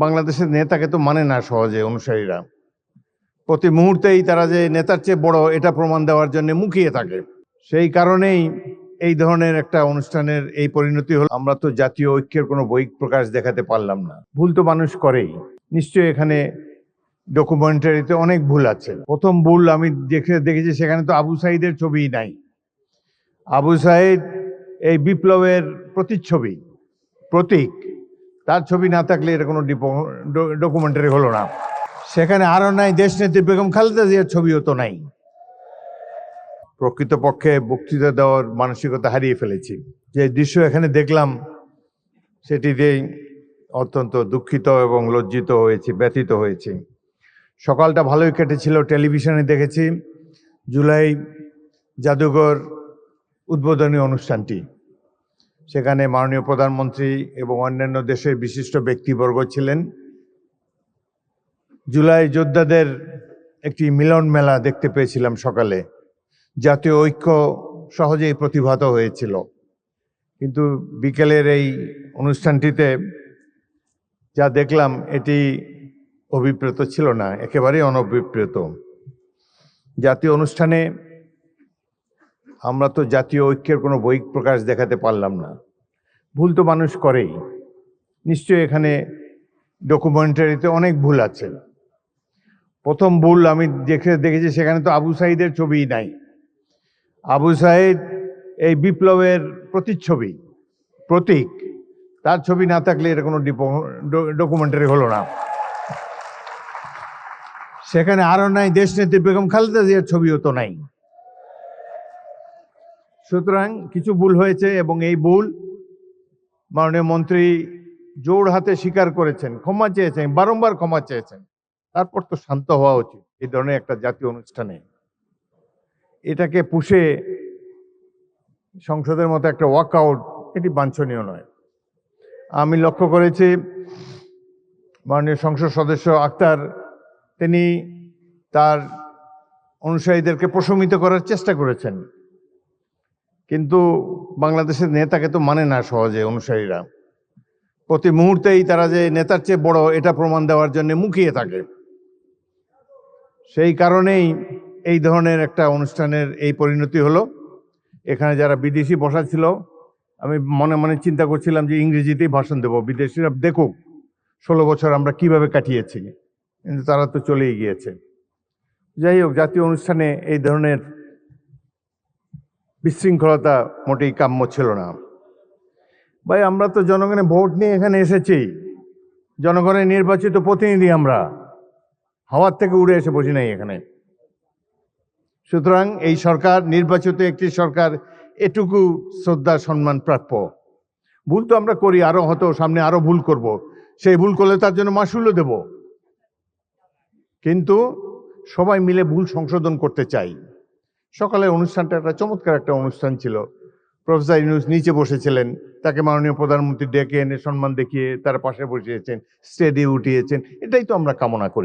বাংলাদেশের নেতাকে তো মানে না সহজে অনুসারীরা। প্রতি মুহূর্তেই তারা যে নেতার চেয়ে বড় এটা প্রমাণ দেওয়ার জন্য মুখিয়ে থাকে। সেই কারণেই এই ধরনের একটা অনুষ্ঠানের এই পরিণতি হলো। আমরা তো জাতীয় ঐক্যের কোনো বহিঃপ্রকাশ দেখাতে পারলাম না। ভুল তো মানুষ করেই। নিশ্চয়ই এখানে ডকুমেন্টারিতে অনেক ভুল আছে। প্রথম ভুল আমি দেখেছি সেখানে তো আবু সাঈদের ছবিই নাই। আবু সাঈদ এই বিপ্লবের প্রতিচ্ছবি, প্রতীক। তার ছবি না থাকলে এটা কোনো ডকুমেন্টারি হলো না। সেখানে আরো নাই দেশনেত্রী বেগম খালেদা জিয়ার ছবিও তো নাই। প্রকৃতপক্ষে বক্তৃতা দেওয়ার মানসিকতা হারিয়ে ফেলেছি। যে দৃশ্য এখানে দেখলাম সেটিতেই অত্যন্ত দুঃখিত এবং লজ্জিত হয়েছি, ব্যথিত হয়েছি। সকালটা ভালোই কেটেছিল, টেলিভিশনে দেখেছি জুলাই জাদুঘর উদ্বোধনী অনুষ্ঠানটি। সেখানে মাননীয় প্রধানমন্ত্রী এবং অন্যান্য দেশের বিশিষ্ট ব্যক্তিবর্গ ছিলেন। জুলাই যোদ্ধাদের একটি মিলন মেলা দেখতে পেয়েছিলাম সকালে। জাতীয় ঐক্য সহজেই প্রতিভাত হয়েছিল, কিন্তু বিকেলের এই অনুষ্ঠানটিতে যা দেখলাম এটি অভিপ্রেত ছিল না, একেবারেই অনভিপ্রেত। জাতীয় অনুষ্ঠানে আমরা তো জাতীয় ঐক্যের কোনো বহিঃপ্রকাশ দেখাতে পারলাম না। ভুল তো মানুষ করেই। নিশ্চয়ই এখানে ডকুমেন্টারিতে অনেক ভুল আছে। প্রথম ভুল আমি দেখেছি সেখানে তো আবু সাঈদের ছবিই নাই। আবু সাঈদ এই বিপ্লবের প্রতিচ্ছবি, প্রতীক। তার ছবি না থাকলে এটা কোনো ডকুমেন্টারি হলো না। সেখানে আরো নাই দেশনেত্রী বেগম খালেদা জিয়ার ছবিও তো নাই। সুতরাং কিছু ভুল হয়েছে এবং এই ভুল মাননীয় মন্ত্রী জোর হাতে স্বীকার করেছেন, ক্ষমা চেয়েছেন, বারংবার ক্ষমা চেয়েছেন। তারপর তো শান্ত হওয়া উচিত এই ধরনের একটা জাতীয় অনুষ্ঠানে। এটাকে পুষে সংসদের মতো একটা ওয়াকআউট, এটি বাঞ্ছনীয় নয়। আমি লক্ষ্য করেছি মাননীয় সংসদ সদস্য আক্তার তিনি তার অনুসারীদেরকে প্রশমিত করার চেষ্টা করেছেন, কিন্তু বাংলাদেশের নেতাকে তো মানে না সহজে অনুসারীরা। প্রতি মুহূর্তেই তারা যে নেতার চেয়ে বড় এটা প্রমাণ দেওয়ার জন্য মুখিয়ে থাকে। সেই কারণেই এই ধরনের একটা অনুষ্ঠানের এই পরিণতি হলো। এখানে যারা বিদেশি বসা ছিল, আমি মনে মনে চিন্তা করছিলাম যে ইংরেজিতেই ভাষণ দেব, বিদেশিরা দেখুক 16 বছর আমরা কিভাবে কাটিয়েছি, কিন্তু তারা তো চলেই গিয়েছে। যাই হোক, জাতীয় অনুষ্ঠানে এই ধরনের বিশৃঙ্খলতা মোটেই কাম্য ছিল না। ভাই, আমরা তো জনগণের ভোট নিয়ে এখানে এসেছি, জনগণের নির্বাচিত প্রতিনিধি আমরা, হাওয়ার থেকে উড়ে এসে বসি নাই এখানে। সুতরাং এই সরকার নির্বাচিত একটি সরকার, এটুকু শ্রদ্ধা সম্মান প্রাপ্য। ভুল তো আমরা করি, আরো হয়তো সামনে আরো ভুল করব, সেই ভুল করলে তার জন্য মাসুলও দেব, কিন্তু সবাই মিলে ভুল সংশোধন করতে চাই। সকালের অনুষ্ঠানটা একটা চমৎকার একটা অনুষ্ঠান ছিল। প্রফেসর ইউনূস নিচে বসেছিলেন, তাকে মাননীয় প্রধানমন্ত্রী ডেকে এনে সম্মান দেখিয়ে তার পাশে বসিয়েছেন, স্টেজে উঠিয়েছেন। এটাই তো আমরা কামনা করি।